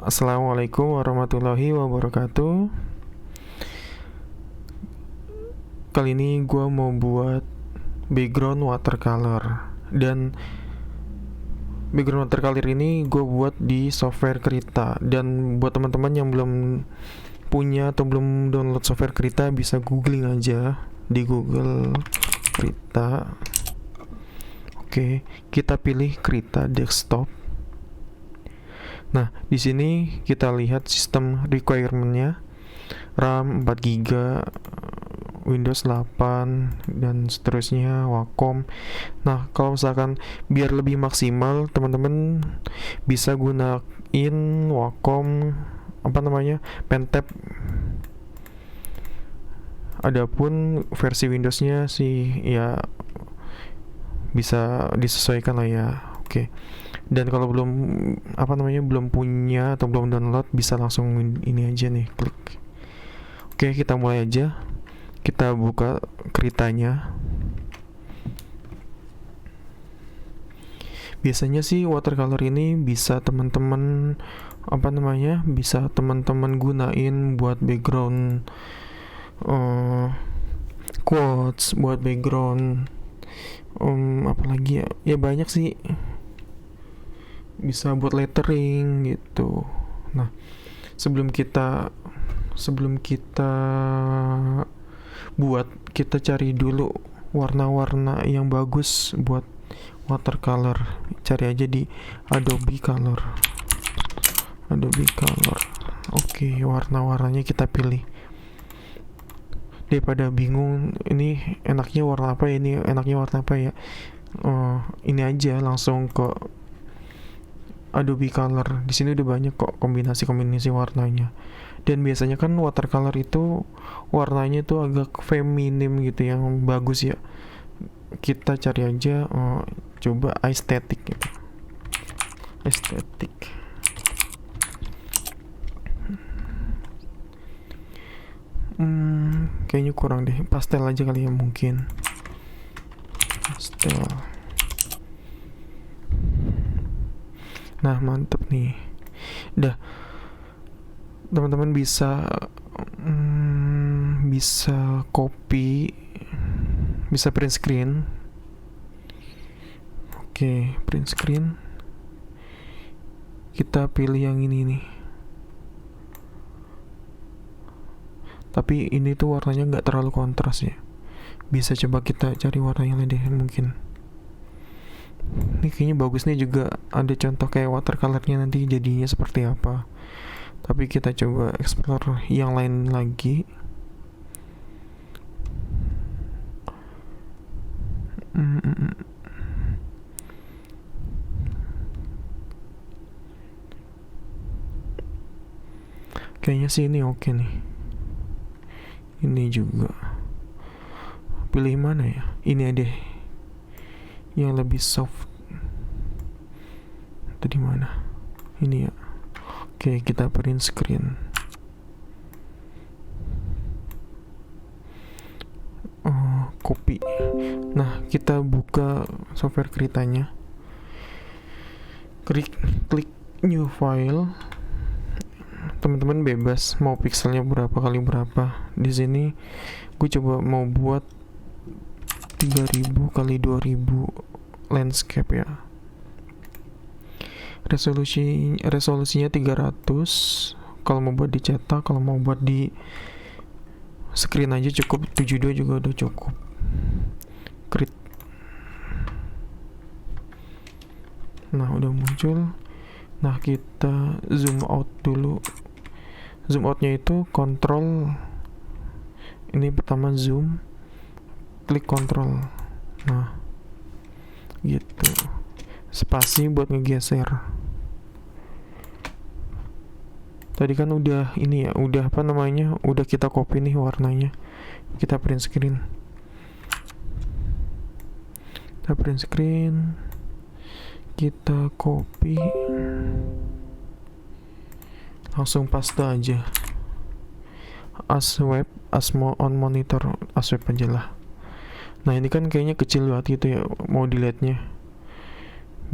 Assalamualaikum warahmatullahi wabarakatuh. Kali ini gue mau buat background watercolor. Dan background watercolor ini gue buat di software Krita. Dan buat teman-teman yang belum punya atau belum download software Krita, bisa googling aja di Google Krita. Oke, kita pilih Krita desktop. Nah, di sini kita lihat sistem requirement-nya, RAM 4 GB, Windows 8 dan seterusnya, Wacom. Nah, kalau misalkan biar lebih maksimal, teman-teman bisa gunain Wacom Pentap. Adapun versi Windowsnya sih ya bisa disesuaikan lah ya. Oke. Dan kalau belum punya atau belum download, bisa langsung ini aja nih, klik. Oke, kita mulai aja. Kita buka Kritanya. Biasanya sih watercolor ini bisa teman-teman gunain buat background quotes, buat background apalagi ya banyak sih, bisa buat lettering gitu. Nah, sebelum kita buat, kita cari dulu warna-warna yang bagus buat watercolor. Cari aja di Adobe Color. Oke, warna-warnanya kita pilih. Daripada bingung ini enaknya warna apa ya, ini aja langsung ke Adobe Color. Di sini udah banyak kok kombinasi warnanya. Dan biasanya kan watercolor itu warnanya tuh agak feminim gitu, yang bagus ya. Kita cari aja coba aesthetic gitu. Kayaknya kurang deh. Pastel aja kali ya, mungkin. Pastel. Nah, mantep nih. Dah, teman-teman bisa copy, bisa print screen. Oke, print screen. Kita pilih yang ini nih. Tapi ini tuh warnanya nggak terlalu kontras ya. Bisa coba kita cari warna yang lain deh, mungkin. Ini kayaknya bagus nih, juga ada contoh kayak watercolornya nanti jadinya seperti apa. Tapi kita coba explore yang lain lagi. Kayaknya sih ini oke nih. Ini juga. Pilih mana ya? Ini deh, yang lebih soft. Tadi mana? Ini ya. Oke, kita print screen. Copy. Nah, kita buka software Kritanya. Klik new file. Teman-teman bebas mau pixelnya berapa kali berapa. Di sini gue coba mau buat 3000 kali 2000 landscape ya. Resolusinya 300. Kalau mau buat dicetak, kalau mau buat di screen aja cukup 72 juga udah cukup. Krit. Nah, udah muncul. Nah, kita zoom out dulu. Zoom outnya itu kontrol. Ini pertama zoom, klik kontrol. Nah, gitu. Spasi buat ngegeser. Tadi kan udah ini ya, udah kita copy nih warnanya. Kita print screen. Kita copy. Langsung paste aja. On monitor, as web aja lah. Nah, ini kan kayaknya kecil banget gitu ya, mau dilihatnya.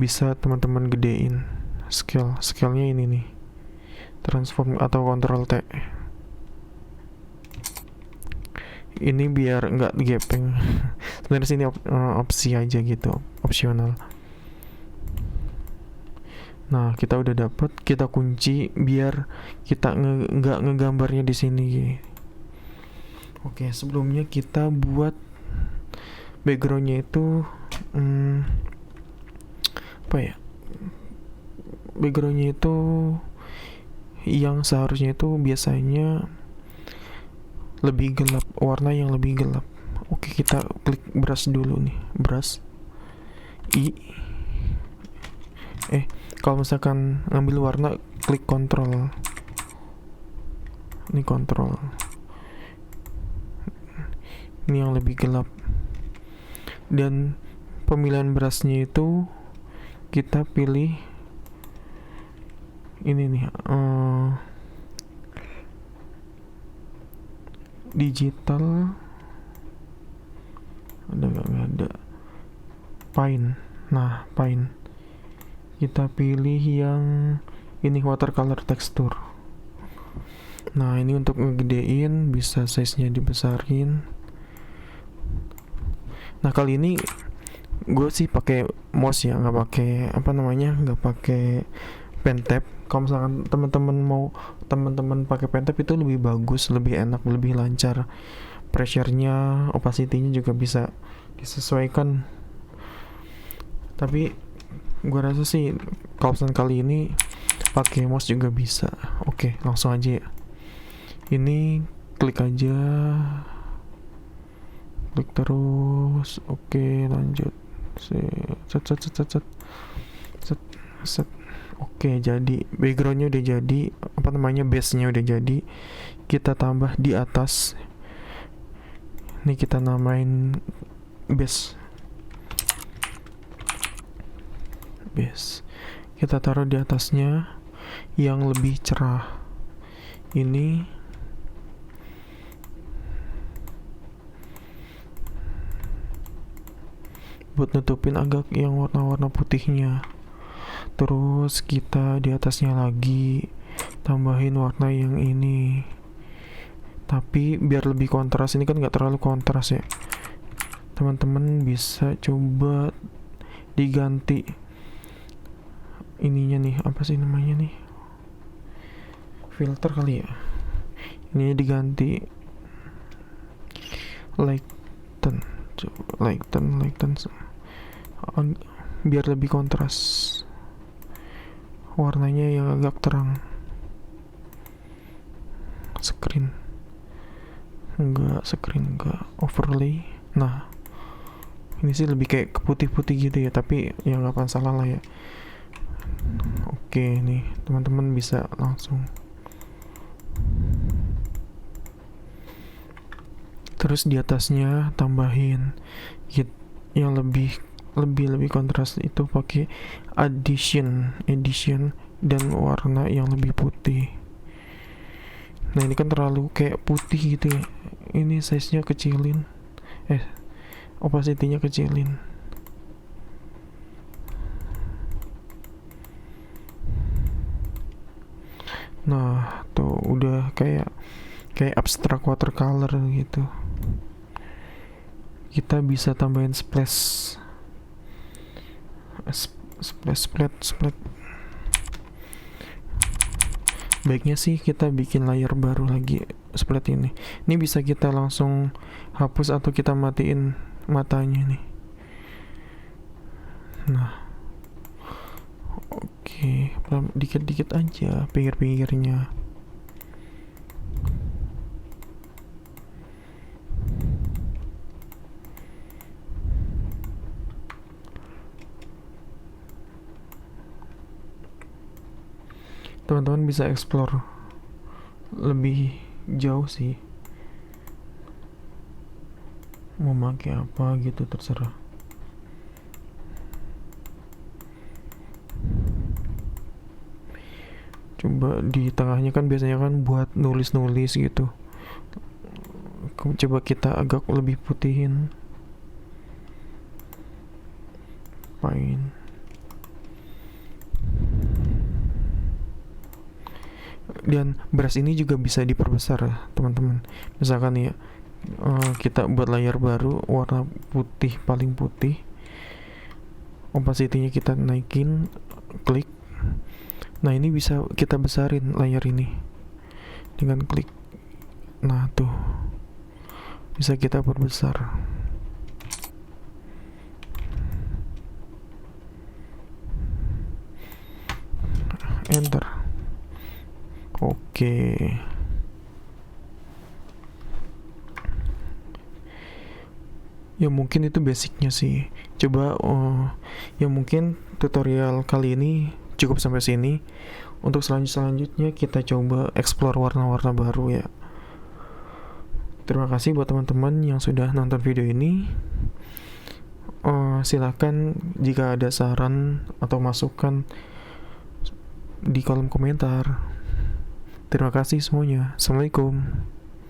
Bisa teman-teman gedein scale-nya ini nih. transform atau Ctrl T. Ini biar nggak gepeng. Sebenarnya sini opsi aja gitu, opsional. Nah, kita udah dapet, kita kunci biar kita nggak ngegambarnya di sini. Oke, sebelumnya kita buat backgroundnya itu apa ya? Backgroundnya itu yang seharusnya itu biasanya lebih gelap, warna yang lebih gelap. Oke, kita klik brush dulu nih, brush I. Kalau misalkan ngambil warna, klik kontrol. Ini kontrol. Ini yang lebih gelap. Dan pemilihan brushnya itu kita pilih ini nih, digital. Ada nggak ada Pine. Nah, Pine kita pilih yang ini, watercolor texture. Nah, ini untuk ngegedein, bisa size nya dibesarin. Nah, kali ini gue sih pakai mouse ya, nggak pakai nggak pakai pen tab. Kalau misalkan teman-teman pakai pen tab itu lebih bagus, lebih enak, lebih lancar. Pressure-nya, opacity-nya juga bisa disesuaikan. Tapi gue rasa sih kalau misalkan kali ini pakai mouse juga bisa. Oke, langsung aja ya. Ini klik aja, klik terus. Oke, lanjut. Set. Oke, jadi backgroundnya udah jadi, base-nya udah jadi. Kita tambah di atas. Ini kita namain base. Kita taruh di atasnya yang lebih cerah. Ini buat nutupin agak yang warna-warna putihnya. Terus kita di atasnya lagi tambahin warna yang ini, tapi biar lebih kontras. Ini kan nggak terlalu kontras ya, teman-teman bisa coba diganti ininya nih, apa sih namanya nih, filter kali ya. Ini diganti lighten biar lebih kontras, warnanya yang agak terang. Screen enggak overlay. Nah, ini sih lebih kayak ke putih-putih gitu ya, tapi ya nggak masalah lah ya. Oke, nih teman-teman bisa langsung. Terus di atasnya tambahin yang lebih kontras, itu pakai edition dan warna yang lebih putih. Nah, ini kan terlalu kayak putih gitu ya. Ini size-nya kecilin. Opacity-nya kecilin. Nah, tuh udah kayak abstrak watercolor gitu. Kita bisa tambahin splash. Baiknya sih kita bikin layer baru lagi splat ini. Ini bisa kita langsung hapus atau kita matiin matanya nih. Nah, oke, dikit-dikit aja pinggir-pinggirnya. Teman-teman bisa explore lebih jauh sih, mau pakai apa gitu terserah. Coba di tengahnya kan biasanya kan buat nulis-nulis gitu, coba kita agak lebih putihin. Dan brush ini juga bisa diperbesar ya teman-teman. Misalkan ya kita buat layar baru warna putih, paling putih, opacity-nya kita naikin, klik. Nah ini bisa kita besarin layar ini dengan klik. Nah tuh bisa kita perbesar. Enter. Oke. Ya mungkin itu basicnya sih. Coba ya mungkin tutorial kali ini cukup sampai sini. Untuk selanjutnya kita coba explore warna-warna baru ya. Terima kasih buat teman-teman yang sudah nonton video ini. Silahkan jika ada saran atau masukan di kolom komentar. Terima kasih semuanya. Assalamualaikum.